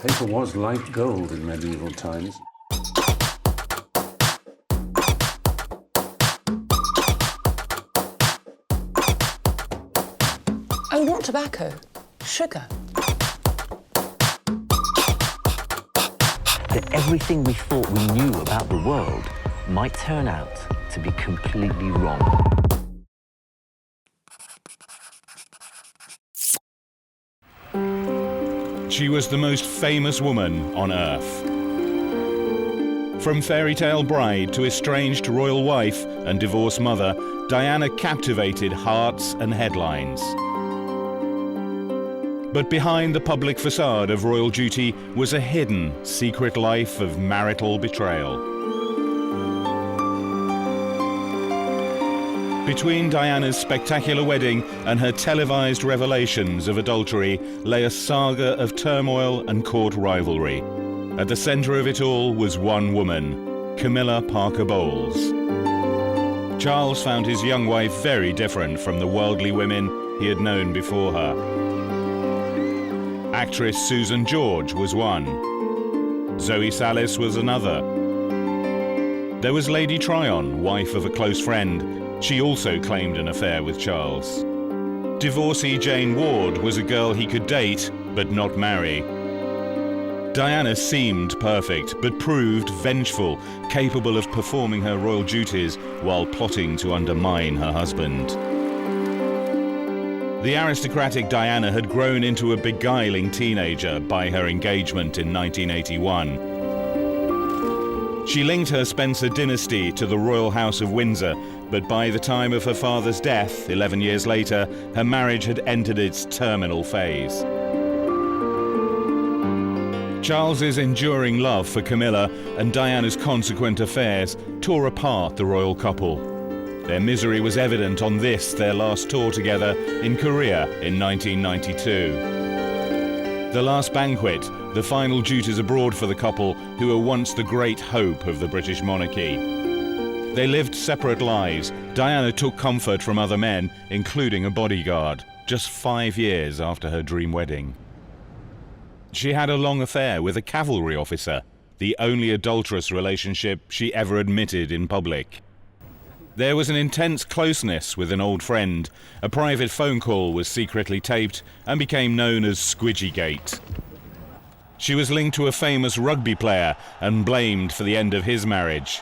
Paper was like gold in medieval times. Oh, not tobacco, sugar. That everything we thought we knew about the world might turn out to be completely wrong. She was the most famous woman on Earth. From fairy tale bride to estranged royal wife and divorced mother, Diana captivated hearts and headlines. But behind the public facade of royal duty was a hidden, secret life of marital betrayal. Between Diana's spectacular wedding and her televised revelations of adultery lay a saga of turmoil and court rivalry. At the centre of it all was one woman, Camilla Parker Bowles. Charles found his young wife very different from the worldly women he had known before her. Actress Susan George was one. Zoe Sallis was another. There was Lady Tryon, wife of a close friend. She also claimed an affair with Charles. Divorcee Jane Ward was a girl he could date, but not marry. Diana seemed perfect, but proved vengeful, capable of performing her royal duties while plotting to undermine her husband. The aristocratic Diana had grown into a beguiling teenager by her engagement in 1981. She linked her Spencer dynasty to the royal house of Windsor, but by the time of her father's death, 11 years later, her marriage had entered its terminal phase. Charles's enduring love for Camilla and Diana's consequent affairs tore apart the royal couple. Their misery was evident on this, their last tour together in Korea in 1992. The last banquet, the final duties abroad for the couple who were once the great hope of the British monarchy. They lived separate lives. Diana took comfort from other men, including a bodyguard, just 5 years after her dream wedding. She had a long affair with a cavalry officer, the only adulterous relationship she ever admitted in public. There was an intense closeness with an old friend. A private phone call was secretly taped and became known as Squidgygate. She was linked to a famous rugby player and blamed for the end of his marriage.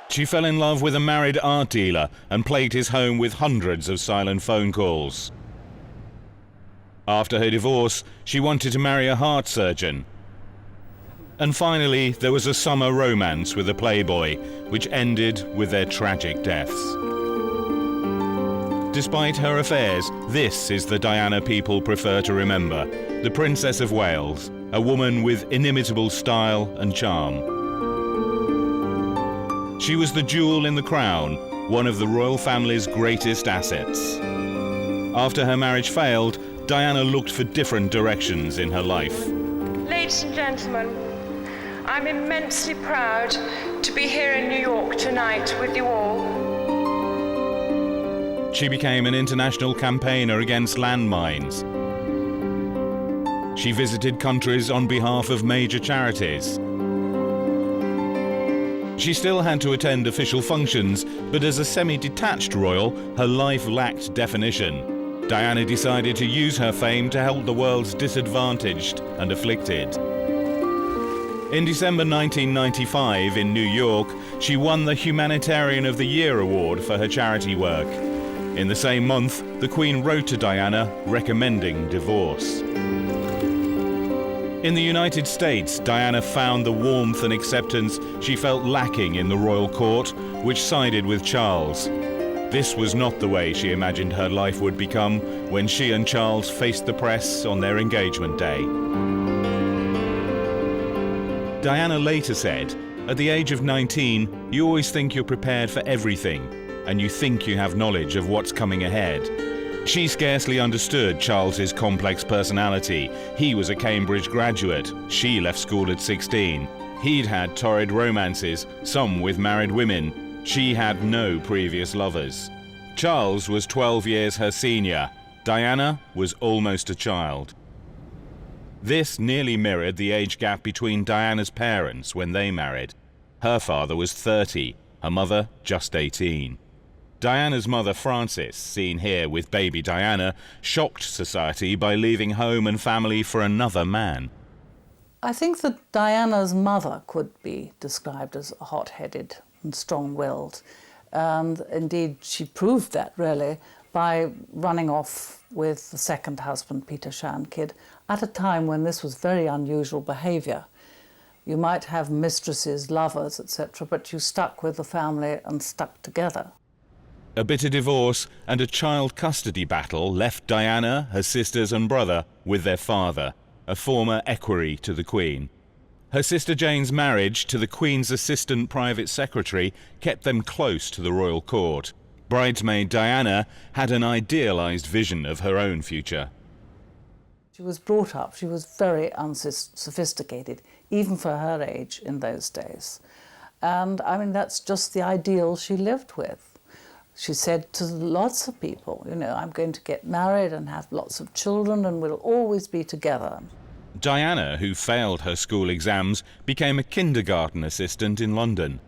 She fell in love with a married art dealer and plagued his home with hundreds of silent phone calls. After her divorce, she wanted to marry a heart surgeon. And finally, there was a summer romance with a playboy, which ended with their tragic deaths. Despite her affairs, this is the Diana people prefer to remember, the Princess of Wales, a woman with inimitable style and charm. She was the jewel in the crown, one of the royal family's greatest assets. After her marriage failed, Diana looked for different directions in her life. Ladies and gentlemen, I'm immensely proud to be here in New York tonight with you all. She became an international campaigner against landmines. She visited countries on behalf of major charities. She still had to attend official functions, but as a semi-detached royal, her life lacked definition. Diana decided to use her fame to help the world's disadvantaged and afflicted. In December 1995 in New York, she won the Humanitarian of the Year award for her charity work. In the same month, the Queen wrote to Diana recommending divorce. In the United States, Diana found the warmth and acceptance she felt lacking in the royal court, which sided with Charles. This was not the way she imagined her life would become when she and Charles faced the press on their engagement day. Diana later said, "At the age of 19, you always think you're prepared for everything, and you think you have knowledge of what's coming ahead." She scarcely understood Charles's complex personality. He was a Cambridge graduate. She left school at 16. He'd had torrid romances, some with married women. She had no previous lovers. Charles was 12 years her senior. Diana was almost a child. This nearly mirrored the age gap between Diana's parents when they married. Her father was 30, her mother just 18. Diana's mother, Frances, seen here with baby Diana, shocked society by leaving home and family for another man. I think that Diana's mother could be described as hot-headed and strong-willed. And indeed, she proved that, really, by running off with the second husband, Peter Shandkid, at a time when this was very unusual behaviour. You might have mistresses, lovers, etc., but you stuck with the family and stuck together. A bitter divorce and a child custody battle left Diana, her sisters and brother with their father, a former equerry to the Queen. Her sister Jane's marriage to the Queen's assistant private secretary kept them close to the royal court. Bridesmaid Diana had an idealised vision of her own future. She was brought up, she was very unsophisticated, even for her age in those days. And I mean, that's just the ideal she lived with. She said to lots of people, you know, I'm going to get married and have lots of children and we'll always be together. Diana, who failed her school exams, became a kindergarten assistant in London.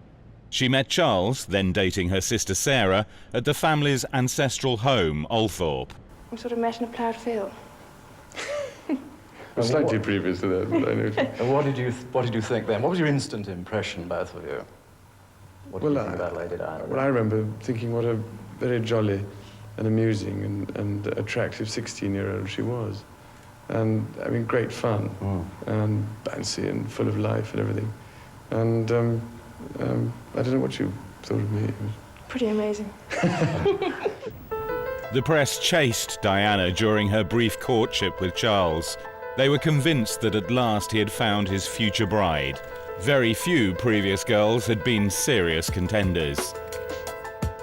She met Charles, then dating her sister Sarah, at the family's ancestral home, Althorpe. I'm sort of met in a ploughed field. Slightly previous to that, but I know. And what did you think then? What was your instant impression, both of you? What did you think about Lady Diana? Well, I remember thinking what a very jolly and amusing and attractive 16-year-old she was. And, I mean, great fun, and bouncy and full of life and everything. And I don't know what you thought of me. Pretty amazing. The press chased Diana during her brief courtship with Charles. They were convinced that at last he had found his future bride. Very few previous girls had been serious contenders.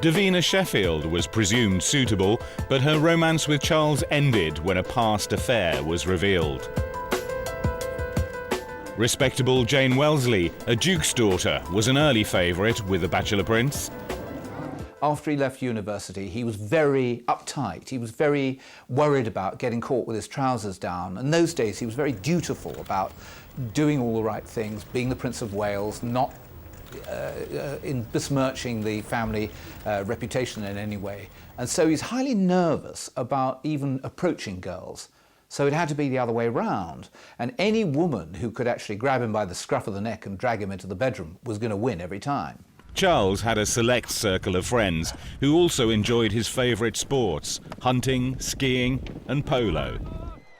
Davina Sheffield was presumed suitable, but her romance with Charles ended when a past affair was revealed. Respectable Jane Wellesley, a duke's daughter, was an early favourite with the Bachelor Prince. After he left university, he was very uptight. He was very worried about getting caught with his trousers down. In those days, he was very dutiful about doing all the right things, being the Prince of Wales, not in besmirching the family reputation in any way. And so he's highly nervous about even approaching girls. So it had to be the other way round. And any woman who could actually grab him by the scruff of the neck and drag him into the bedroom was going to win every time. Charles had a select circle of friends who also enjoyed his favourite sports, hunting, skiing and polo.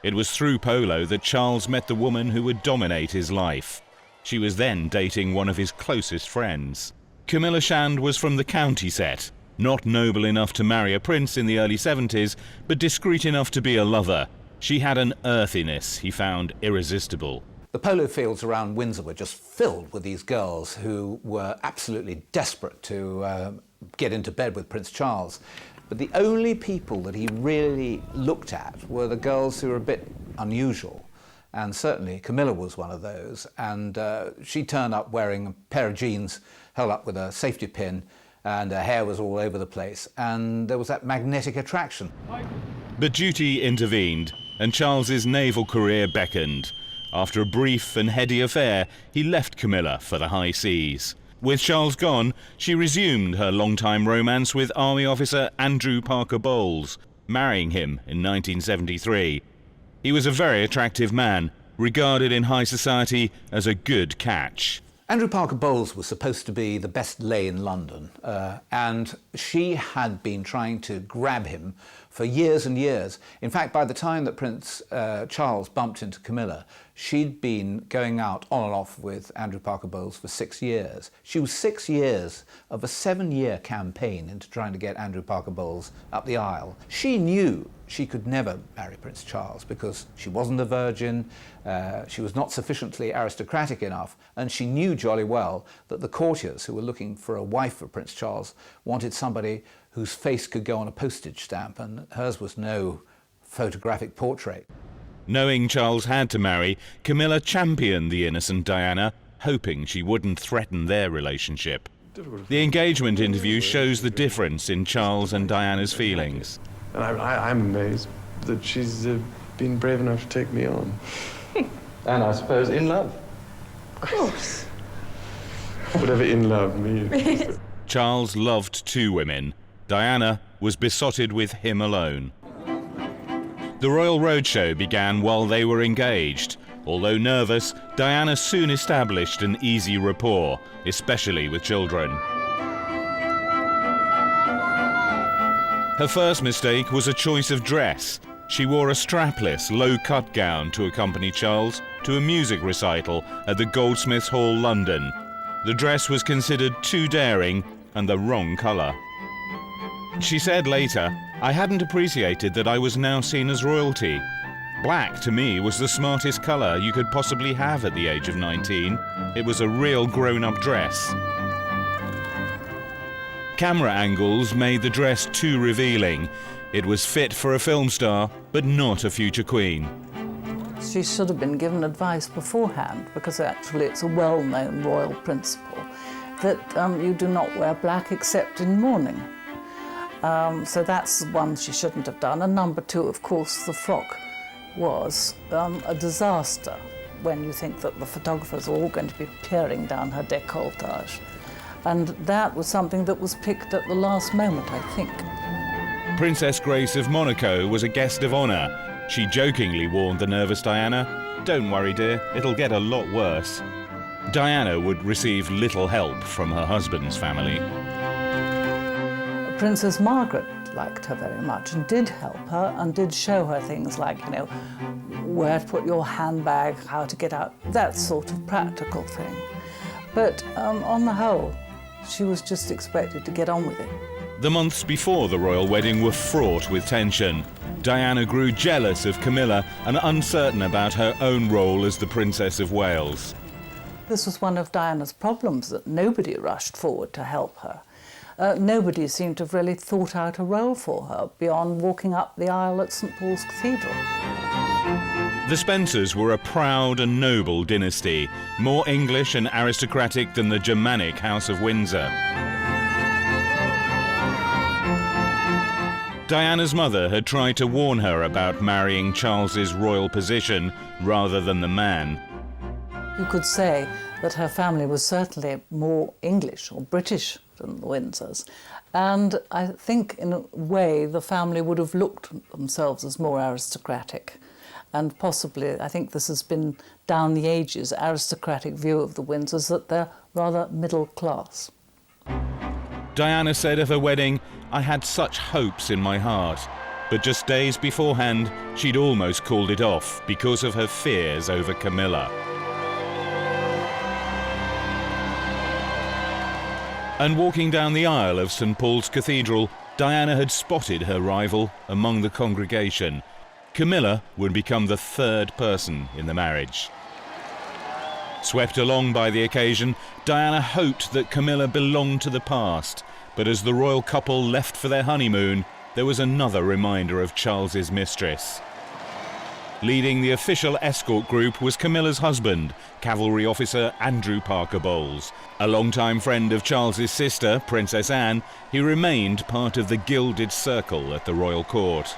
It was through polo that Charles met the woman who would dominate his life. She was then dating one of his closest friends. Camilla Shand was from the county set, not noble enough to marry a prince in the early 70s, but discreet enough to be a lover. She had an earthiness he found irresistible. The polo fields around Windsor were just filled with these girls who were absolutely desperate to get into bed with Prince Charles. But the only people that he really looked at were the girls who were a bit unusual. And certainly Camilla was one of those. And she turned up wearing a pair of jeans held up with a safety pin, and her hair was all over the place. And there was that magnetic attraction. But duty intervened, and Charles's naval career beckoned. After a brief and heady affair, he left Camilla for the high seas. With Charles gone, she resumed her long-time romance with Army officer Andrew Parker Bowles, marrying him in 1973. He was a very attractive man, regarded in high society as a good catch. Andrew Parker Bowles was supposed to be the best lay in London, and she had been trying to grab him for years and years. In fact, by the time that Prince Charles bumped into Camilla, she'd been going out on and off with Andrew Parker Bowles for 6 years. She was 6 years of a 7-year campaign into trying to get Andrew Parker Bowles up the aisle. She knew she could never marry Prince Charles because she wasn't a virgin, she was not sufficiently aristocratic enough, and she knew jolly well that the courtiers who were looking for a wife for Prince Charles wanted somebody whose face could go on a postage stamp, and hers was no photographic portrait. Knowing Charles had to marry, Camilla championed the innocent Diana, hoping she wouldn't threaten their relationship. The engagement interview shows the difference in Charles and Diana's feelings. And I'm amazed that she's been brave enough to take me on. And I suppose in love. Of course. Whatever in love means. Charles loved two women. Diana was besotted with him alone. The Royal Roadshow began while they were engaged. Although nervous, Diana soon established an easy rapport, especially with children. Her first mistake was a choice of dress. She wore a strapless, low-cut gown to accompany Charles to a music recital at the Goldsmiths Hall, London. The dress was considered too daring and the wrong colour. She said later, "I hadn't appreciated that I was now seen as royalty. Black, to me, was the smartest colour you could possibly have at the age of 19. It was a real grown-up dress." Camera angles made the dress too revealing. It was fit for a film star, but not a future queen. She should have been given advice beforehand, because actually it's a well-known royal principle that you do not wear black except in mourning. So that's one she shouldn't have done. And number two, of course, the frock was a disaster when you think that the photographers are all going to be peering down her décolletage. And that was something that was picked at the last moment, I think. Princess Grace of Monaco was a guest of honour. She jokingly warned the nervous Diana, "Don't worry, dear, it'll get a lot worse." Diana would receive little help from her husband's family. Princess Margaret liked her very much and did help her and did show her things like, you know, where to put your handbag, how to get out, that sort of practical thing. But on the whole, she was just expected to get on with it. The months before the royal wedding were fraught with tension. Diana grew jealous of Camilla and uncertain about her own role as the Princess of Wales. This was one of Diana's problems, that nobody rushed forward to help her. Nobody seemed to have really thought out a role for her beyond walking up the aisle at St Paul's Cathedral. The Spencers were a proud and noble dynasty, more English and aristocratic than the Germanic House of Windsor. Diana's mother had tried to warn her about marrying Charles's royal position rather than the man. You could say that her family was certainly more English or British than the Windsors. And I think, in a way, the family would have looked at themselves as more aristocratic. And possibly, I think this has been down the ages, aristocratic view of the Windsors, that they're rather middle class. Diana said of her wedding, "I had such hopes in my heart." But just days beforehand, she'd almost called it off because of her fears over Camilla. And walking down the aisle of St Paul's Cathedral, Diana had spotted her rival among the congregation. Camilla would become the third person in the marriage. Swept along by the occasion, Diana hoped that Camilla belonged to the past, but as the royal couple left for their honeymoon, there was another reminder of Charles's mistress. Leading the official escort group was Camilla's husband, cavalry officer Andrew Parker Bowles. A longtime friend of Charles's sister, Princess Anne, he remained part of the gilded circle at the royal court.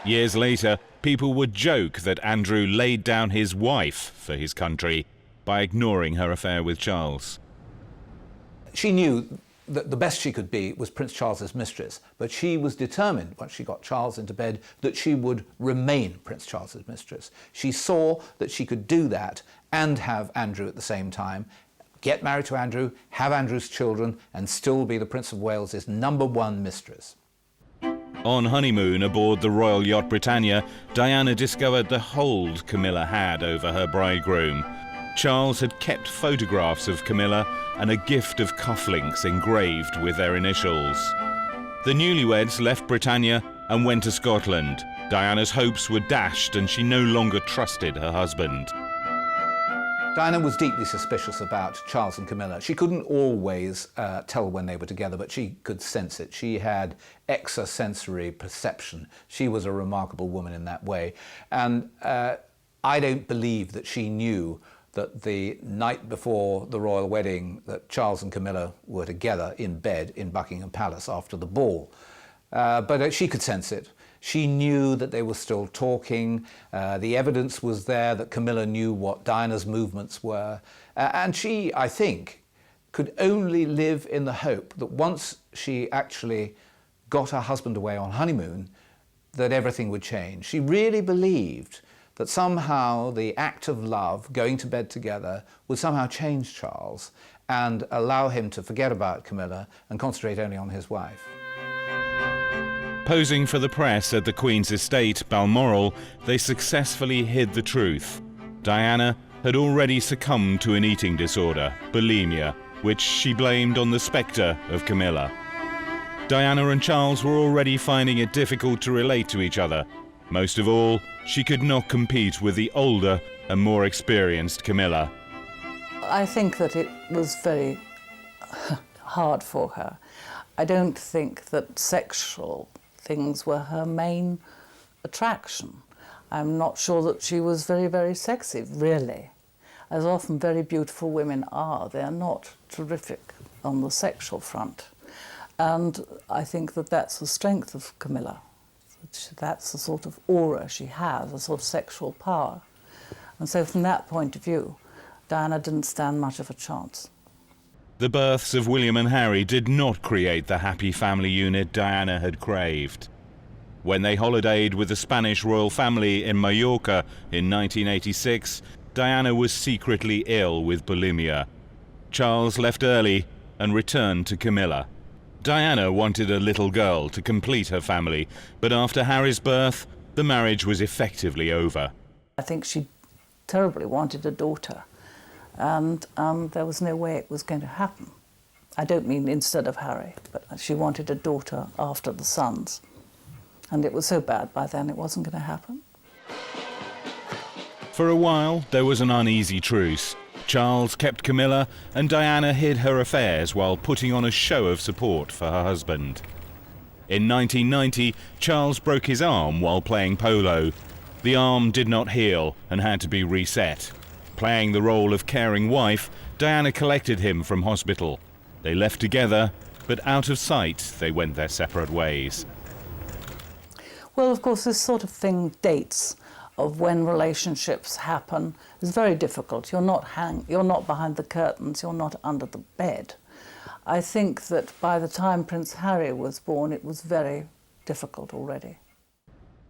Years later, people would joke that Andrew laid down his wife for his country by ignoring her affair with Charles. She knew that the best she could be was Prince Charles's mistress, but she was determined, once she got Charles into bed, that she would remain Prince Charles's mistress. She saw that she could do that and have Andrew at the same time, get married to Andrew, have Andrew's children, and still be the Prince of Wales's #1 mistress. On honeymoon aboard the royal yacht Britannia, Diana discovered the hold Camilla had over her bridegroom. Charles had kept photographs of Camilla and a gift of cufflinks engraved with their initials. The newlyweds left Britannia and went to Scotland. Diana's hopes were dashed and she no longer trusted her husband. Diana was deeply suspicious about Charles and Camilla. She couldn't always tell when they were together, but she could sense it. She had extrasensory perception. She was a remarkable woman in that way. And I don't believe that she knew that the night before the royal wedding that Charles and Camilla were together in bed in Buckingham Palace after the ball. But she could sense it. She knew that they were still talking. The evidence was there that Camilla knew what Diana's movements were. And she, I think, could only live in the hope that once she actually got her husband away on honeymoon, that everything would change. She really believed that somehow the act of love, going to bed together, would somehow change Charles and allow him to forget about Camilla and concentrate only on his wife. Posing for the press at the Queen's estate, Balmoral, they successfully hid the truth. Diana had already succumbed to an eating disorder, bulimia, which she blamed on the spectre of Camilla. Diana and Charles were already finding it difficult to relate to each other. Most of all, she could not compete with the older and more experienced Camilla. I think that it was very hard for her. I don't think that sexual things were her main attraction. I'm not sure that she was very, very sexy, really. As often very beautiful women are, they're not terrific on the sexual front. And I think that that's the strength of Camilla. That's the sort of aura she has, a sort of sexual power. And so from that point of view, Diana didn't stand much of a chance. The births of William and Harry did not create the happy family unit Diana had craved. When they holidayed with the Spanish royal family in Mallorca in 1986, Diana was secretly ill with bulimia. Charles left early and returned to Camilla. Diana wanted a little girl to complete her family, but after Harry's birth, the marriage was effectively over. I think she terribly wanted a daughter, and there was no way it was going to happen. I don't mean instead of Harry, but she wanted a daughter after the sons. And it was so bad by then it wasn't going to happen. For a while, there was an uneasy truce. Charles kept Camilla, and Diana hid her affairs while putting on a show of support for her husband. In 1990, Charles broke his arm while playing polo. The arm did not heal and had to be reset. Playing the role of caring wife, Diana collected him from hospital. They left together, but out of sight, they went their separate ways. Well, of course, this sort of thing, dates of when relationships happen, is very difficult. You're not behind the curtains, you're not under the bed. I think that by the time Prince Harry was born, it was very difficult already.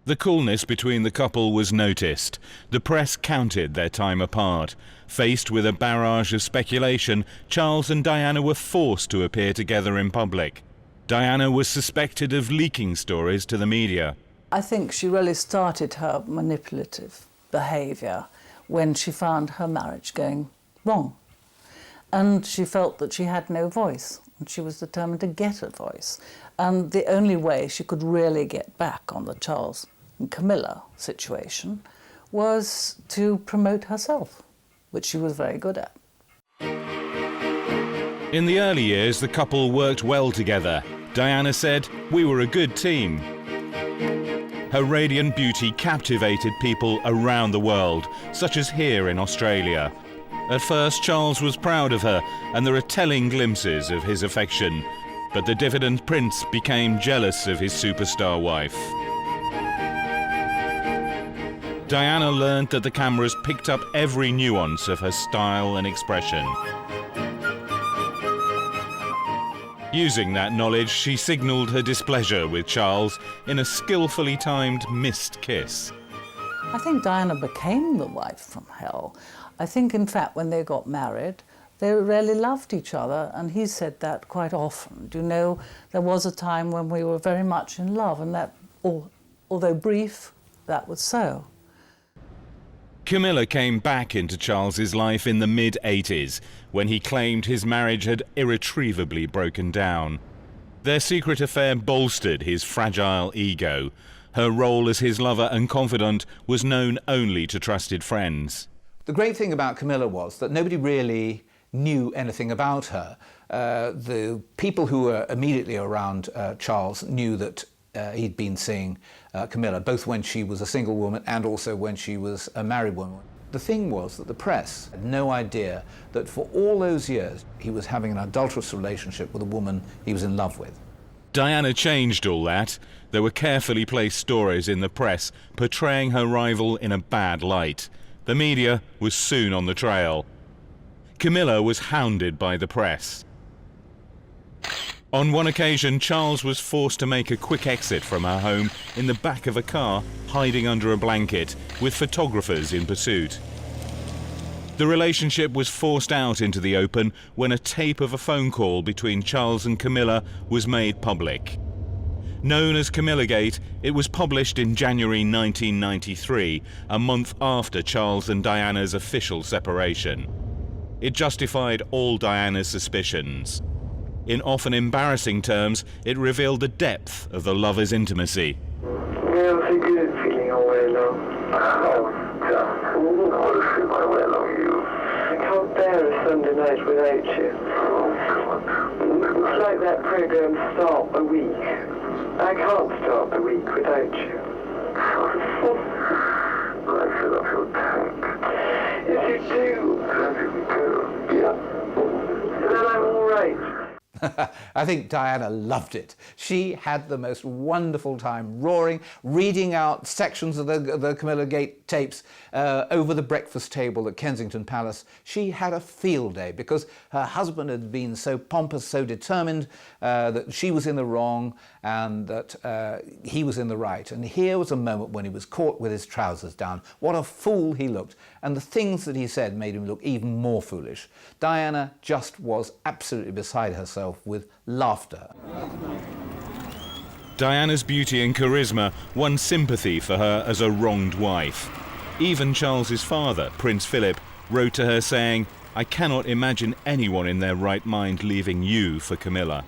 The coolness between the couple was noticed. The press counted their time apart. Faced with a barrage of speculation, Charles and Diana were forced to appear together in public. Diana was suspected of leaking stories to the media. I think she really started her manipulative behaviour when she found her marriage going wrong. And she felt that she had no voice, and she was determined to get a voice. And the only way she could really get back on the Charles and Camilla situation was to promote herself, which she was very good at. In the early years, the couple worked well together. Diana said, "We were a good team." Her radiant beauty captivated people around the world, such as here in Australia. At first, Charles was proud of her, and there are telling glimpses of his affection. But the diffident prince became jealous of his superstar wife. Diana learned that the cameras picked up every nuance of her style and expression. Using that knowledge, she signalled her displeasure with Charles in a skillfully timed missed kiss. I think Diana became the wife from hell. I think, in fact, when they got married, they really loved each other, and he said that quite often. Do you know, there was a time when we were very much in love, and that, although brief, that was so. Camilla came back into Charles's life in the mid-80s, when he claimed his marriage had irretrievably broken down. Their secret affair bolstered his fragile ego. Her role as his lover and confidant was known only to trusted friends. The great thing about Camilla was that nobody really knew anything about her. The people who were immediately around Charles knew that he'd been seeing Camilla, both when she was a single woman and also when she was a married woman. The thing was that the press had no idea that for all those years he was having an adulterous relationship with a woman he was in love with. Diana changed all that. There were carefully placed stories in the press portraying her rival in a bad light. The media was soon on the trail. Camilla was hounded by the press. On one occasion, Charles was forced to make a quick exit from her home in the back of a car, hiding under a blanket, with photographers in pursuit. The relationship was forced out into the open when a tape of a phone call between Charles and Camilla was made public. Known as Camillagate, it was published in January 1993, a month after Charles and Diana's official separation. It justified all Diana's suspicions. In often embarrassing terms, it revealed the depth of the lovers' intimacy. Yeah, I think good feeling all way along. Oh, I want to feel my way along you. I can't bear a Sunday night without you. Oh, God. It's like that program, Start a Week. I can't start the week without you. I fill up your tank. Yes, you do. Yes, you do. Yeah. And then I'm all right. I think Diana loved it. She had the most wonderful time roaring, reading out sections of the Camilla Gate tapes over the breakfast table at Kensington Palace. She had a field day because her husband had been so pompous, so determined that she was in the wrong and that he was in the right. And here was a moment when he was caught with his trousers down. What a fool he looked. And the things that he said made him look even more foolish. Diana just was absolutely beside herself with laughter. Diana's beauty and charisma won sympathy for her as a wronged wife. Even Charles's father, Prince Philip, wrote to her saying, "I cannot imagine anyone in their right mind leaving you for Camilla."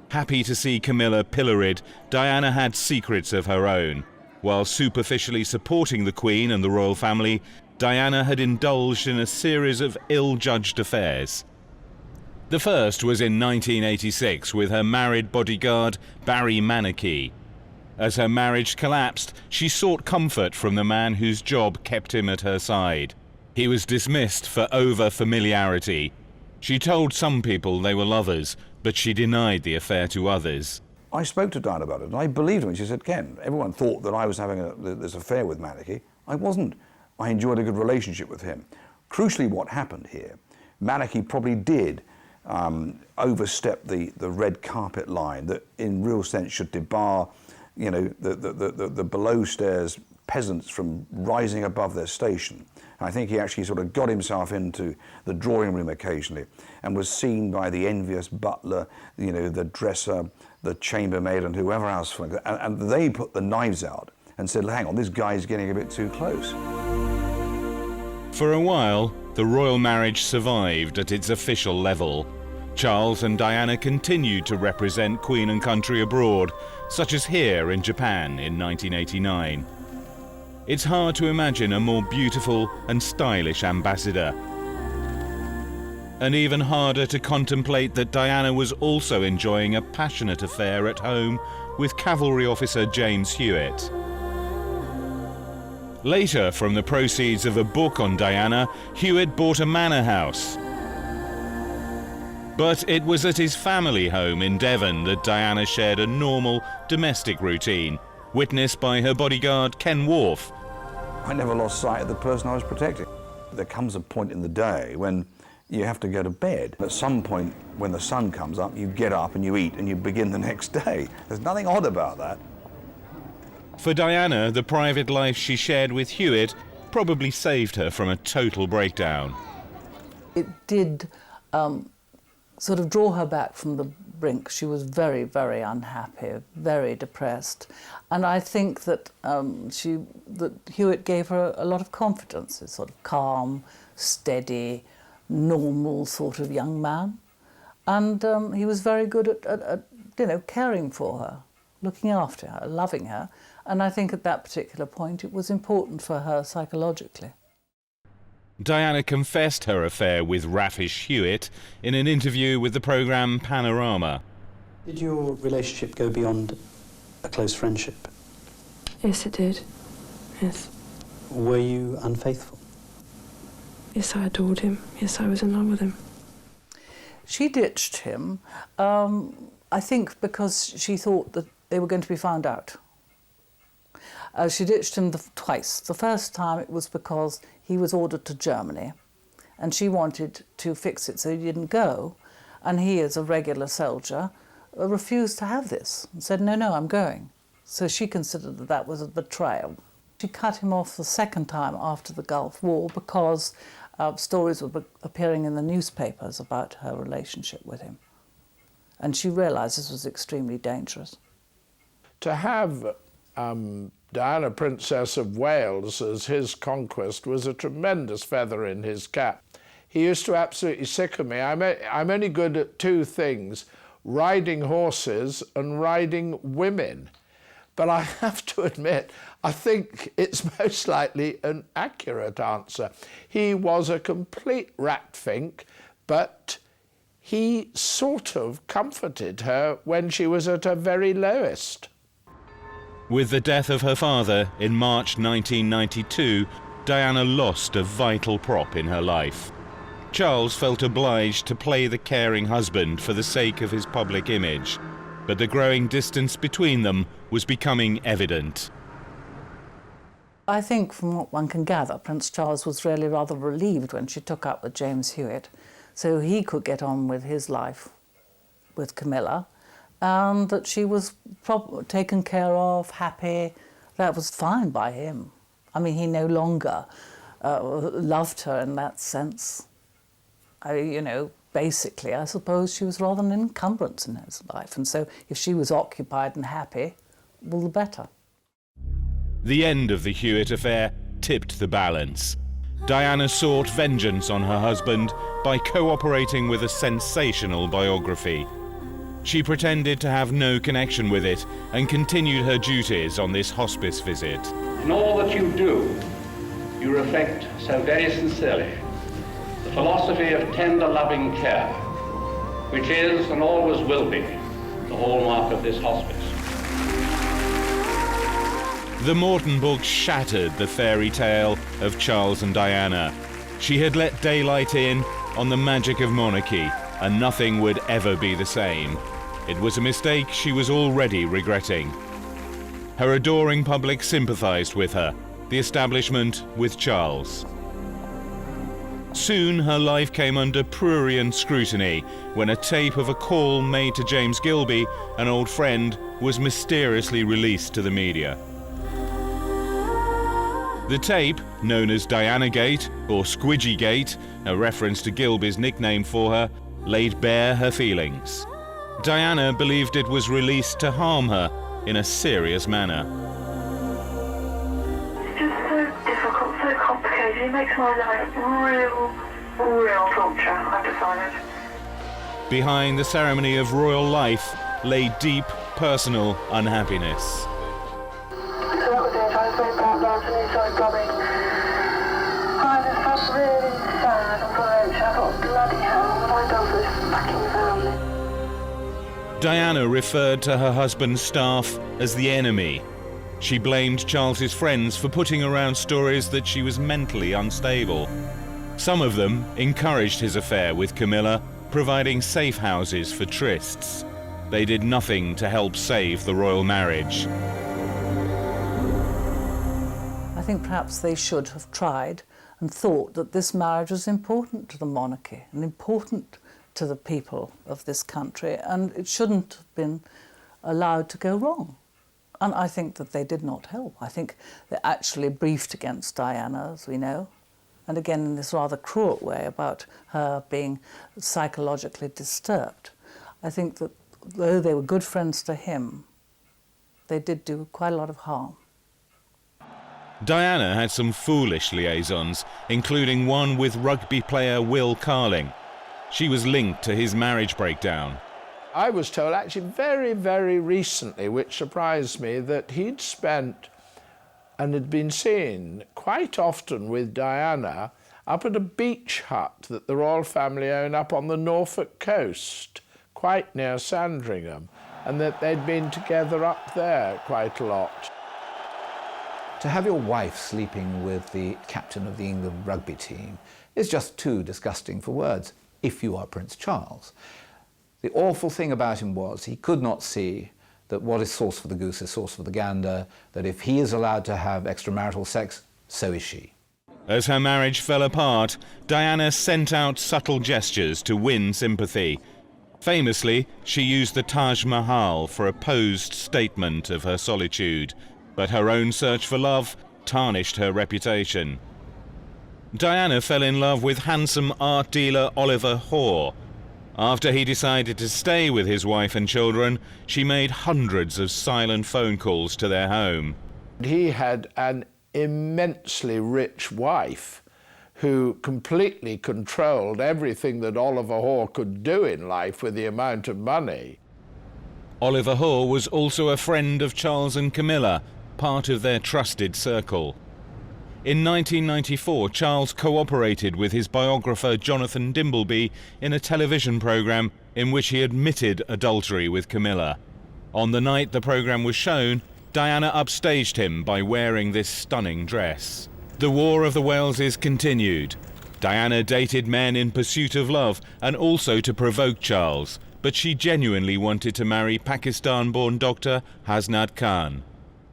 Happy to see Camilla pilloried, Diana had secrets of her own. While superficially supporting the Queen and the royal family, Diana had indulged in a series of ill-judged affairs. The first was in 1986 with her married bodyguard, Barry Manicky. As her marriage collapsed, she sought comfort from the man whose job kept him at her side. He was dismissed for over-familiarity. She told some people they were lovers, but she denied the affair to others. I spoke to Diana about it, and I believed her when she said, "Ken, everyone thought that I was having this affair with Manicky. I wasn't. I enjoyed a good relationship with him." Crucially, what happened here, Manicky probably did overstep the red carpet line that in real sense should debar, you know, the below stairs peasants from rising above their station. I think he actually sort of got himself into the drawing room occasionally and was seen by the envious butler, you know, the dresser, the chambermaid and whoever else. And they put the knives out and said, "Hang on, this guy's getting a bit too close." For a while, the royal marriage survived at its official level. Charles and Diana continued to represent Queen and country abroad, such as here in Japan in 1989. It's hard to imagine a more beautiful and stylish ambassador. And even harder to contemplate that Diana was also enjoying a passionate affair at home with cavalry officer James Hewitt. Later, from the proceeds of a book on Diana, Hewitt bought a manor house. But it was at his family home in Devon that Diana shared a normal domestic routine, witnessed by her bodyguard Ken Wharf. I never lost sight of the person I was protecting. There comes a point in the day when you have to go to bed. At some point, when the sun comes up, you get up and you eat and you begin the next day. There's nothing odd about that. For Diana, the private life she shared with Hewitt probably saved her from a total breakdown. It did sort of draw her back from the brink. She was very, very unhappy, very depressed. And I think that that Hewitt gave her a lot of confidence. He's sort of calm, steady, normal sort of young man. And he was very good at you know, caring for her, looking after her, loving her. And I think at that particular point it was important for her psychologically. Diana confessed her affair with raffish Hewitt in an interview with the programme Panorama. Did your relationship go beyond a close friendship? Yes, it did. Yes. Were you unfaithful? Yes, I adored him. Yes, I was in love with him. She ditched him, I think because she thought that they were going to be found out. She ditched him twice. The first time it was because he was ordered to Germany and she wanted to fix it so he didn't go, and he, as a regular soldier, refused to have this and said, no, no, I'm going. So she considered that that was a betrayal. She cut him off the second time after the Gulf War because stories were appearing in the newspapers about her relationship with him. And she realised this was extremely dangerous. To have Diana, Princess of Wales, as his conquest was a tremendous feather in his cap. He used to absolutely sicken me. I'm only good at two things, riding horses and riding women. But I have to admit, I think it's most likely an accurate answer. He was a complete ratfink, but he sort of comforted her when she was at her very lowest. With the death of her father in March 1992, Diana lost a vital prop in her life. Charles felt obliged to play the caring husband for the sake of his public image, but the growing distance between them was becoming evident. I think from what one can gather, Prince Charles was really rather relieved when she took up with James Hewitt, so he could get on with his life with Camilla, and that she was taken care of, happy. That was fine by him. I mean, he no longer loved her in that sense. You know, basically, I suppose she was rather an encumbrance in his life, and so if she was occupied and happy, well, the better. The end of the Hewitt affair tipped the balance. Diana sought vengeance on her husband by cooperating with a sensational biography. She pretended to have no connection with it and continued her duties on this hospice visit. In all that you do, you reflect so very sincerely the philosophy of tender, loving care, which is and always will be the hallmark of this hospice. The Morton book shattered the fairy tale of Charles and Diana. She had let daylight in on the magic of monarchy, and nothing would ever be the same. It was a mistake she was already regretting. Her adoring public sympathised with her, the establishment with Charles. Soon her life came under prurient scrutiny when a tape of a call made to James Gilby, an old friend, was mysteriously released to the media. The tape, known as Diana-gate or Squidgy-gate, a reference to Gilby's nickname for her, laid bare her feelings. Diana believed it was released to harm her in a serious manner. It's just so difficult, so complicated. It makes my life real torture, I've decided. Behind the ceremony of royal life lay deep personal unhappiness. So that was it. I was very proud last and he started blubbing. I just felt really sad and broke. I thought, bloody hell, what have I done for this fucking family? Diana referred to her husband's staff as the enemy. She blamed Charles's friends for putting around stories that she was mentally unstable. Some of them encouraged his affair with Camilla, providing safe houses for trysts. They did nothing to help save the royal marriage. I think perhaps they should have tried and thought that this marriage was important to the monarchy and important to the people of this country, and it shouldn't have been allowed to go wrong. And I think that they did not help. I think they actually briefed against Diana, as we know, and again in this rather cruel way about her being psychologically disturbed. I think that though they were good friends to him, they did do quite a lot of harm. Diana had some foolish liaisons, including one with rugby player Will Carling. She was linked to his marriage breakdown. I was told actually very, very recently, which surprised me, that he'd spent and had been seen quite often with Diana up at a beach hut that the royal family own up on the Norfolk coast, quite near Sandringham, and that they'd been together up there quite a lot. To have your wife sleeping with the captain of the England rugby team is just too disgusting for words. if you are Prince Charles. The awful thing about him was he could not see that what is sauce for the goose is sauce for the gander, that if he is allowed to have extramarital sex, so is she. As her marriage fell apart, Diana sent out subtle gestures to win sympathy. Famously, she used the Taj Mahal for a posed statement of her solitude, but her own search for love tarnished her reputation. Diana fell in love with handsome art dealer Oliver Hoare. After he decided to stay with his wife and children, she made hundreds of silent phone calls to their home. He had an immensely rich wife who completely controlled everything that Oliver Hoare could do in life with the amount of money. Oliver Hoare was also a friend of Charles and Camilla, part of their trusted circle. In 1994, Charles cooperated with his biographer Jonathan Dimbleby in a television programme in which he admitted adultery with Camilla. On the night the programme was shown, Diana upstaged him by wearing this stunning dress. The War of the Waleses continued. Diana dated men in pursuit of love and also to provoke Charles, but she genuinely wanted to marry Pakistan-born doctor Hasnat Khan.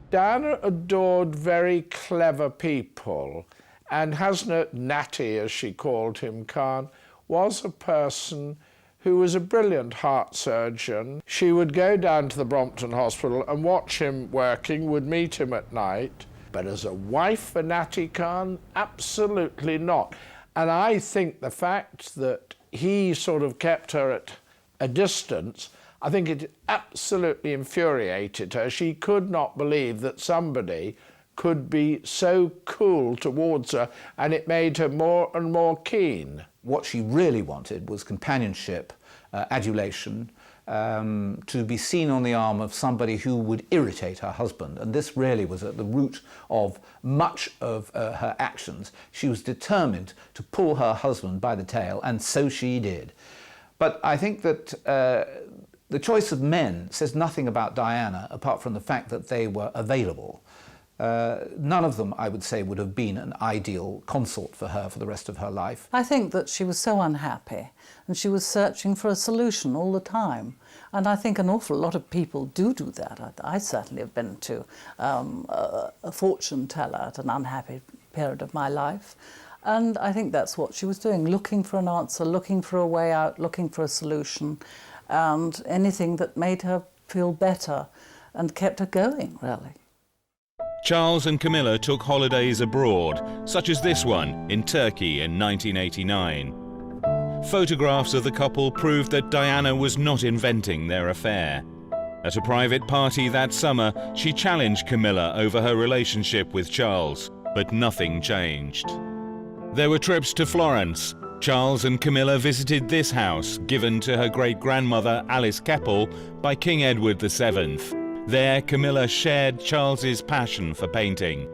Diana adored very clever people, and Hasnat Natty, as she called him, Khan, was a person who was a brilliant heart surgeon. She would go down to the Brompton Hospital and watch him working, would meet him at night. But as a wife for Natty Khan, absolutely not. And I think the fact that he sort of kept her at a distance, I think it absolutely infuriated her. She could not believe that somebody could be so cool towards her, and it made her more and more keen. What she really wanted was companionship, adulation, to be seen on the arm of somebody who would irritate her husband. And this really was at the root of much of her actions. She was determined to pull her husband by the tail, and so she did. But I think that the choice of men says nothing about Diana apart from the fact that they were available. None of them, I would say, would have been an ideal consort for her for the rest of her life. I think that she was so unhappy and she was searching for a solution all the time. And I think an awful lot of people do that. I certainly have been to a fortune teller at an unhappy period of my life. And I think that's what she was doing, looking for an answer, looking for a way out, looking for a solution, and anything that made her feel better and kept her going, really. Charles and Camilla took holidays abroad, such as this one in Turkey in 1989. Photographs of the couple proved that Diana was not inventing their affair. At a private party that summer, she challenged Camilla over her relationship with Charles, but nothing changed. There were trips to Florence. Charles and Camilla visited this house, given to her great-grandmother Alice Keppel by King Edward VII. There, Camilla shared Charles's passion for painting.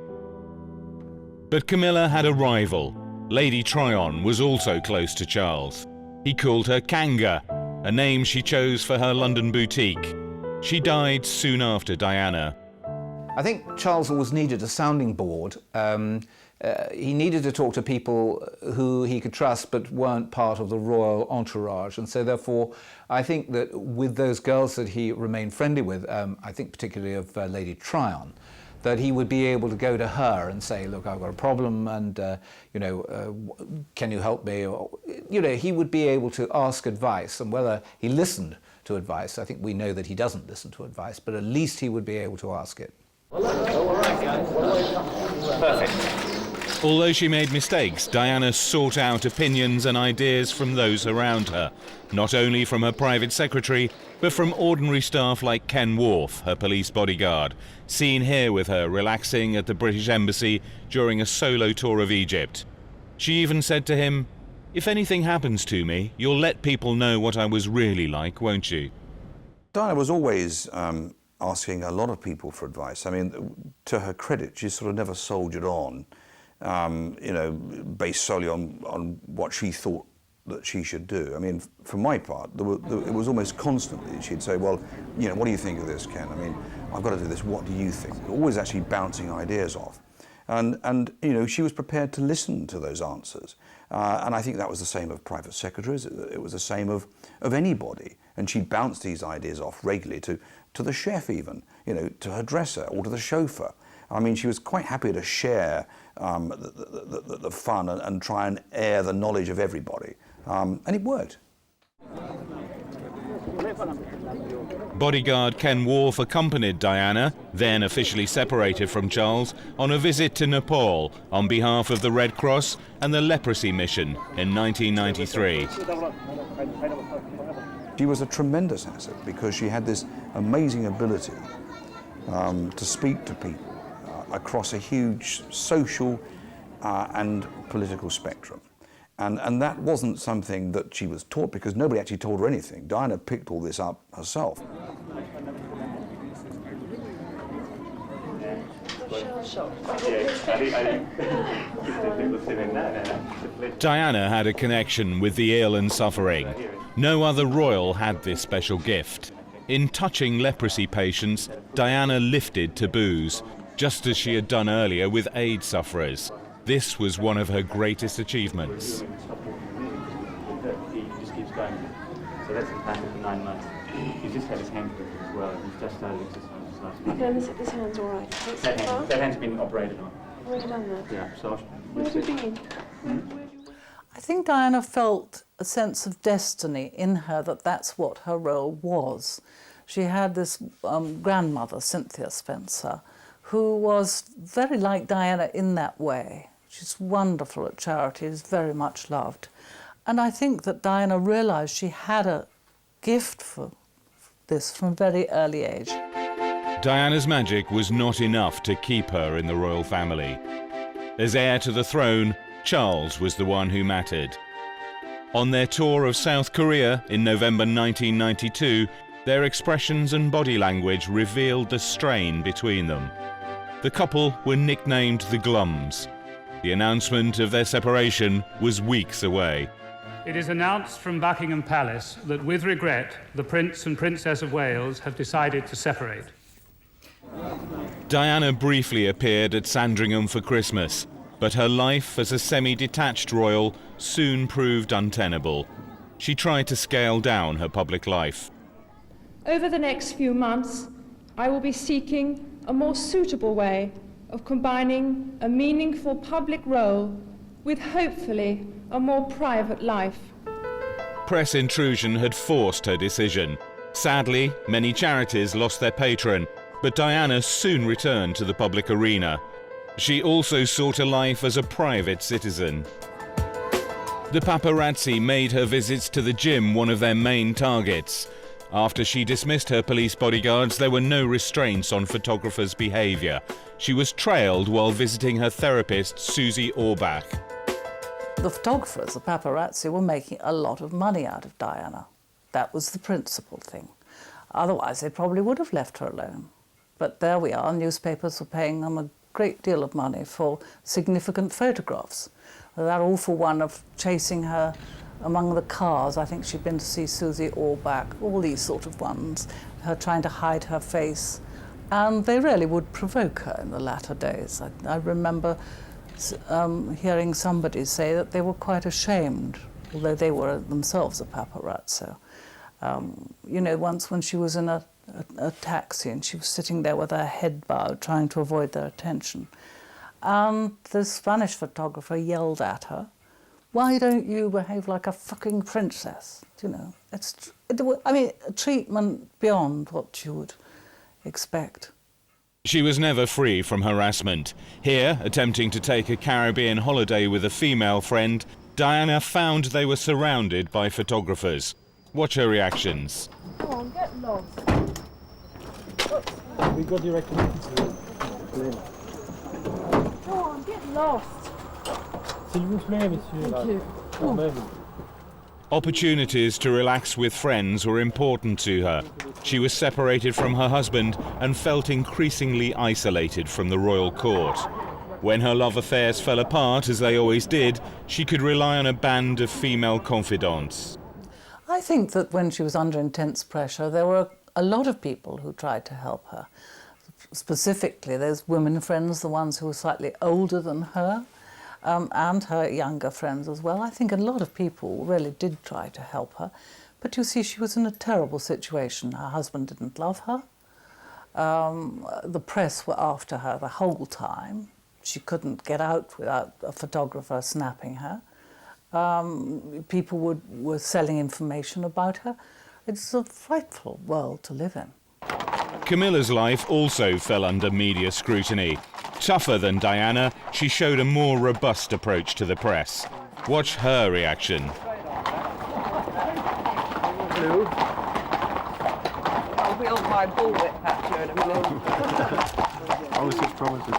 But Camilla had a rival. Lady Tryon was also close to Charles. He called her Kanga, a name she chose for her London boutique. She died soon after Diana. I think Charles always needed a sounding board. He needed to talk to people who he could trust but weren't part of the royal entourage. And so therefore, I think that with those girls that he remained friendly with, I think particularly of Lady Tryon, that he would be able to go to her and say, look, I've got a problem and, can you help me? Or, he would be able to ask advice, and whether he listened to advice, I think we know that he doesn't listen to advice, but at least he would be able to ask it. Perfect. Although she made mistakes, Diana sought out opinions and ideas from those around her, not only from her private secretary, but from ordinary staff like Ken Wharf, her police bodyguard, seen here with her relaxing at the British Embassy during a solo tour of Egypt. She even said to him, "If anything happens to me, you'll let people know what I was really like, won't you?" Diana was always asking a lot of people for advice. I mean, to her credit, she sort of never soldiered on. Based solely on what she thought that she should do. I mean, for my part, it was almost constantly she'd say, well, what do you think of this, Ken? I mean, I've got to do this, what do you think? Always actually bouncing ideas off. And she was prepared to listen to those answers. And I think that was the same of private secretaries. It was the same of anybody. And she bounced these ideas off regularly to the chef even, you know, to her dresser or to the chauffeur. I mean, she was quite happy to share the fun and try and air the knowledge of everybody. And it worked. Bodyguard Ken Wharf accompanied Diana, then officially separated from Charles, on a visit to Nepal on behalf of the Red Cross and the Leprosy Mission in 1993. She was a tremendous asset because she had this amazing ability to speak to people across a huge social and political spectrum. And that wasn't something that she was taught because nobody actually told her anything. Diana picked all this up herself. Diana had a connection with the ill and suffering. No other royal had this special gift. In touching leprosy patients, Diana lifted taboos, just as she had done earlier with AIDS sufferers. This was one of her greatest achievements. He just keeps going. So that's his pattern for 9 months. He's just had his hand broken as well. He's just started exercising last month. Okay, this hand's all right. That hand's been operated on. Already done that? Yeah, so... Where have you been? I think Diana felt a sense of destiny in her that that's what her role was. She had this grandmother, Cynthia Spencer, who was very like Diana in that way. She's wonderful at charities, very much loved. And I think that Diana realised she had a gift for this from a very early age. Diana's magic was not enough to keep her in the royal family. As heir to the throne, Charles was the one who mattered. On their tour of South Korea in November 1992, their expressions and body language revealed the strain between them. The couple were nicknamed the Glums. The announcement of their separation was weeks away. It is announced from Buckingham Palace that, with regret, the Prince and Princess of Wales have decided to separate. Diana briefly appeared at Sandringham for Christmas, but her life as a semi-detached royal soon proved untenable. She tried to scale down her public life. Over the next few months, I will be seeking a more suitable way of combining a meaningful public role with, hopefully, a more private life. Press intrusion had forced her decision. Sadly, many charities lost their patron, but Diana soon returned to the public arena. She also sought a life as a private citizen. The paparazzi made her visits to the gym one of their main targets. After she dismissed her police bodyguards, there were no restraints on photographers' behaviour. She was trailed while visiting her therapist, Susie Orbach. The photographers, the paparazzi, were making a lot of money out of Diana. That was the principal thing. Otherwise, they probably would have left her alone. But there we are, newspapers were paying them a great deal of money for significant photographs. That awful one of chasing her among the cars, I think she'd been to see Susie Orbach, all these sort of ones, her trying to hide her face. And they really would provoke her in the latter days. I remember hearing somebody say that they were quite ashamed, although they were themselves a paparazzo. You know, once when she was in a taxi and she was sitting there with her head bowed, trying to avoid their attention. And the Spanish photographer yelled at her, "Why don't you behave like a fucking princess?" You know, I mean, treatment beyond what you would expect. She was never free from harassment. Here, attempting to take a Caribbean holiday with a female friend, Diana found they were surrounded by photographers. Watch her reactions. Come on, get lost. We got direct connection. Go on, get lost. S'il vous plaît, monsieur. Thank you. Quand même. Opportunities to relax with friends were important to her. She was separated from her husband and felt increasingly isolated from the royal court. When her love affairs fell apart, as they always did, she could rely on a band of female confidants. I think that when she was under intense pressure, there were a lot of people who tried to help her. Specifically, those women friends, the ones who were slightly older than her. and her younger friends as well. I think a lot of people really did try to help her. But you see, she was in a terrible situation. Her husband didn't love her. The press were after her the whole time. She couldn't get out without a photographer snapping her. People were selling information about her. It's a frightful world to live in. Camilla's life also fell under media scrutiny. Tougher than Diana, she showed a more robust approach to the press. Watch her reaction. Hello. I'll wield my bullwhip at you in a minute. Always such promises.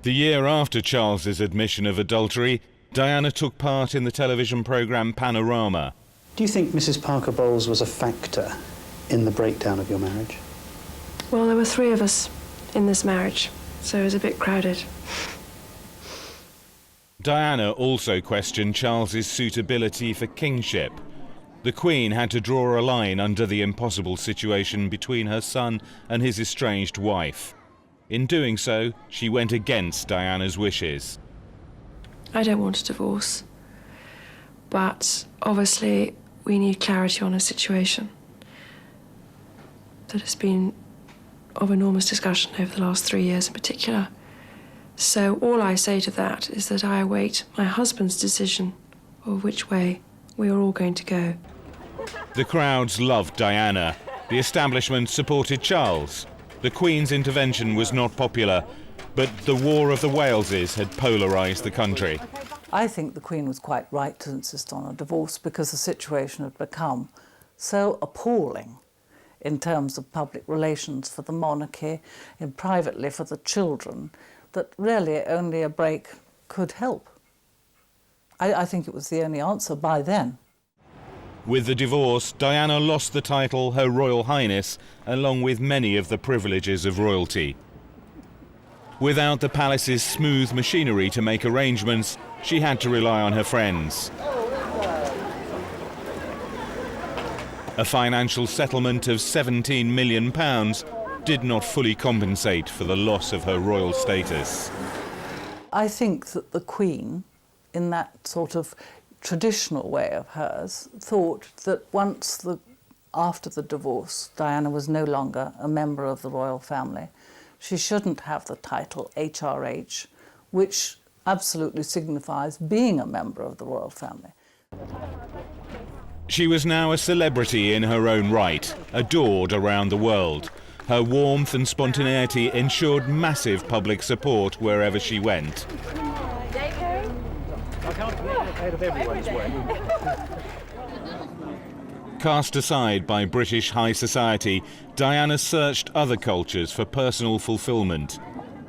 The year after Charles's admission of adultery, Diana took part in the television programme Panorama. Do you think Mrs. Parker Bowles was a factor in the breakdown of your marriage? Well, there were 3 of us in this marriage, so it was a bit crowded. Diana also questioned Charles's suitability for kingship. The Queen had to draw a line under the impossible situation between her son and his estranged wife. In doing so, she went against Diana's wishes. I don't want a divorce, but obviously we need clarity on a situation that has been of enormous discussion over the last 3 years in particular. So all I say to that is that I await my husband's decision of which way we are all going to go. The crowds loved Diana. The establishment supported Charles. The Queen's intervention was not popular, but the War of the Waleses had polarised the country. I think the Queen was quite right to insist on a divorce because the situation had become so appalling in terms of public relations for the monarchy and privately for the children that really only a break could help. I think it was the only answer by then. With the divorce, Diana lost the title Her Royal Highness, along with many of the privileges of royalty. Without the palace's smooth machinery to make arrangements, she had to rely on her friends. A financial settlement of £17 million did not fully compensate for the loss of her royal status. I think that the Queen, in that sort of traditional way of hers, thought that after the divorce, Diana was no longer a member of the royal family. She shouldn't have the title HRH, which absolutely signifies being a member of the royal family. She was now a celebrity in her own right, adored around the world. Her warmth and spontaneity ensured massive public support wherever she went. I can't get of everyone's way. Cast aside by British high society, Diana searched other cultures for personal fulfillment.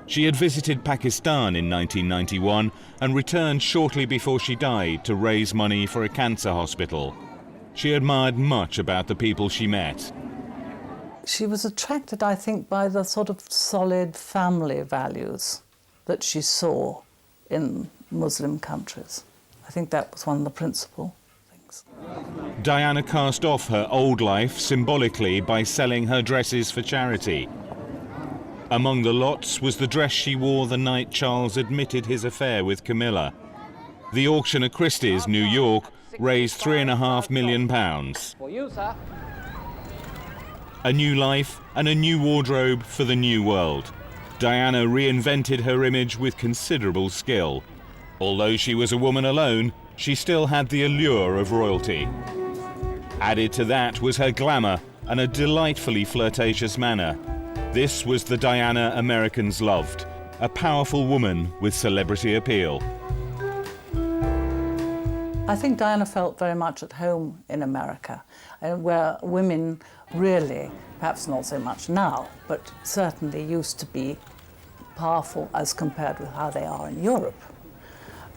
She had visited Pakistan in 1991 and returned shortly before she died to raise money for a cancer hospital. She admired much about the people she met. She was attracted, I think, by the sort of solid family values that she saw in Muslim countries. I think that was one of the principal things. Diana cast off her old life symbolically by selling her dresses for charity. Among the lots was the dress she wore the night Charles admitted his affair with Camilla. The auction at Christie's, New York, raised £3.5 million. For you, sir. A new life and a new wardrobe for the new world. Diana reinvented her image with considerable skill. Although she was a woman alone, she still had the allure of royalty. Added to that was her glamour and a delightfully flirtatious manner. This was the Diana Americans loved, a powerful woman with celebrity appeal. I think Diana felt very much at home in America, where women really, perhaps not so much now, but certainly used to be powerful as compared with how they are in Europe.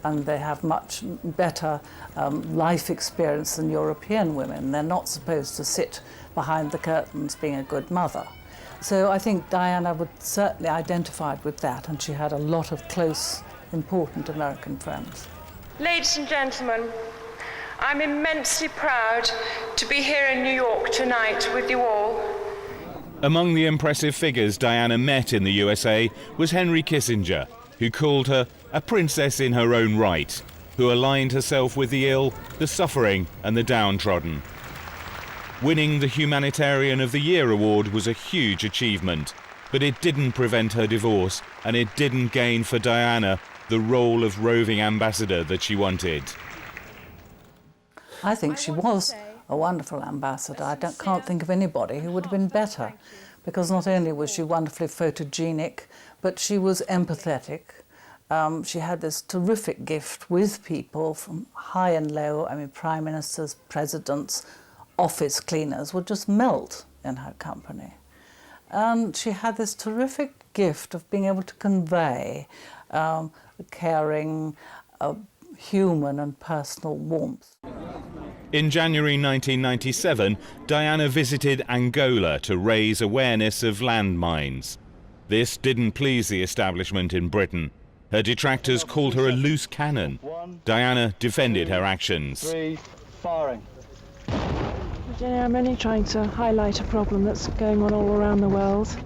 And they have much better life experience than European women. They're not supposed to sit behind the curtains being a good mother. So I think Diana would certainly identify with that, and she had a lot of close, important American friends. Ladies and gentlemen, I'm immensely proud to be here in New York tonight with you all. Among the impressive figures Diana met in the USA was Henry Kissinger, who called her a princess in her own right, who aligned herself with the ill, the suffering and the downtrodden. Winning the Humanitarian of the Year award was a huge achievement, but it didn't prevent her divorce, and it didn't gain for Diana the role of roving ambassador that she wanted. I think she was a wonderful ambassador. I can't think of anybody who would have been better, because not only was she wonderfully photogenic, but she was empathetic. She had this terrific gift with people from high and low. I mean, prime ministers, presidents, office cleaners would just melt in her company. And she had this terrific gift of being able to convey caring, human and personal warmth. In January 1997, Diana visited Angola to raise awareness of landmines. This didn't please the establishment in Britain. Her detractors called her a loose cannon. Diana defended her actions. 3, firing. Jenny, I'm only trying to highlight a problem that's going on all around the world.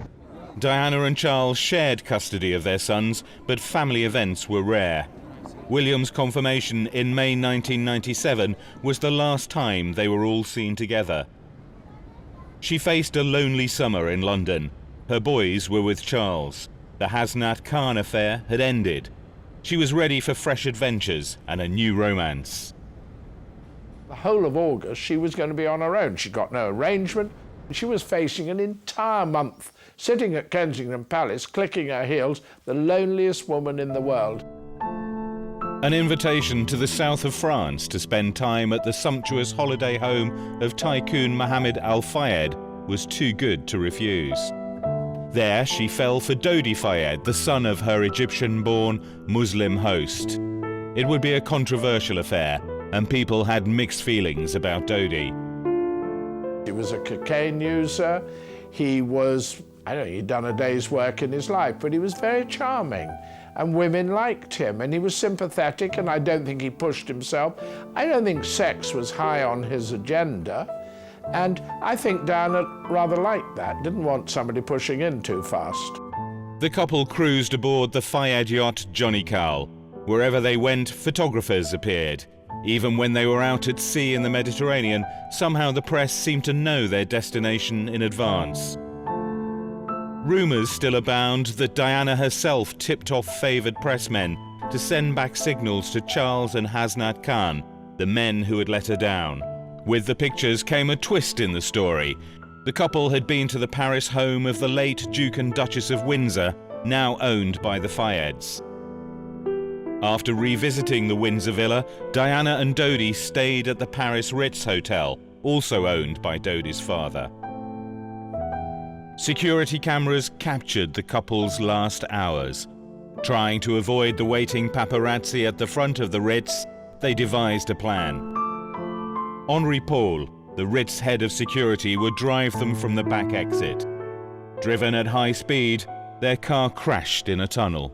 Diana and Charles shared custody of their sons, but family events were rare. William's confirmation in May 1997 was the last time they were all seen together. She faced a lonely summer in London. Her boys were with Charles. The Hasnat Khan affair had ended. She was ready for fresh adventures and a new romance. The whole of August, she was going to be on her own. She got no arrangement. She was facing an entire month, sitting at Kensington Palace, clicking her heels, the loneliest woman in the world. An invitation to the south of France to spend time at the sumptuous holiday home of tycoon Mohammed Al Fayed was too good to refuse. There she fell for Dodi Fayed, the son of her Egyptian-born Muslim host. It would be a controversial affair, and people had mixed feelings about Dodi. He was a cocaine user. He was, I don't know, he'd done a day's work in his life, but he was very charming. And women liked him, and he was sympathetic, and I don't think he pushed himself. I don't think sex was high on his agenda. And I think Diana rather liked that, didn't want somebody pushing in too fast. The couple cruised aboard the Fayed yacht Johnny Carl. Wherever they went, photographers appeared. Even when they were out at sea in the Mediterranean, somehow the press seemed to know their destination in advance. Rumours still abound that Diana herself tipped off favoured pressmen to send back signals to Charles and Hasnat Khan, the men who had let her down. With the pictures came a twist in the story. The couple had been to the Paris home of the late Duke and Duchess of Windsor, now owned by the Fayeds. After revisiting the Windsor villa, Diana and Dodi stayed at the Paris Ritz Hotel, also owned by Dodi's father. Security cameras captured the couple's last hours. Trying to avoid the waiting paparazzi at the front of the Ritz, they devised a plan. Henri Paul, the Ritz head of security, would drive them from the back exit. Driven at high speed, their car crashed in a tunnel.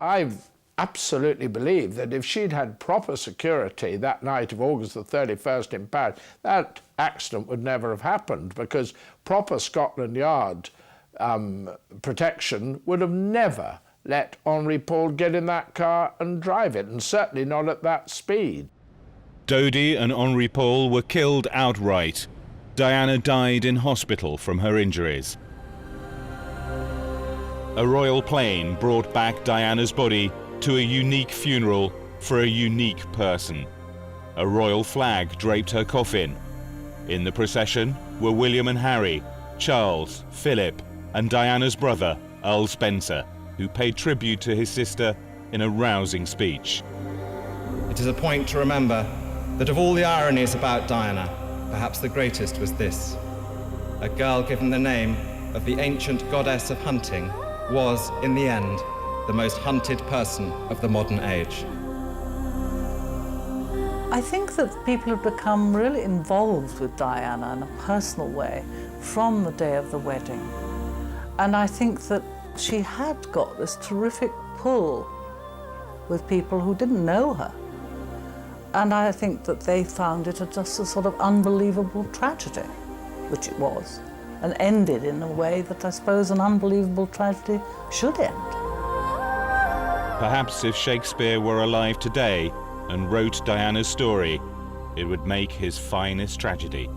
I absolutely believe that if she'd had proper security that night of August the 31st in Paris, that accident would never have happened, because proper Scotland Yard protection would have never let Henri Paul get in that car and drive it, and certainly not at that speed. Dodi and Henri Paul were killed outright. Diana died in hospital from her injuries. A royal plane brought back Diana's body to a unique funeral for a unique person. A royal flag draped her coffin. In the procession were William and Harry, Charles, Philip, and Diana's brother, Earl Spencer, who paid tribute to his sister in a rousing speech. It is a point to remember that of all the ironies about Diana, perhaps the greatest was this. A girl given the name of the ancient goddess of hunting was, in the end, the most hunted person of the modern age. I think that people have become really involved with Diana in a personal way from the day of the wedding. And I think that she had got this terrific pull with people who didn't know her. And I think that they found it just a sort of unbelievable tragedy, which it was. and ended in a way that I suppose an unbelievable tragedy should end. Perhaps if Shakespeare were alive today and wrote Diana's story, it would make his finest tragedy.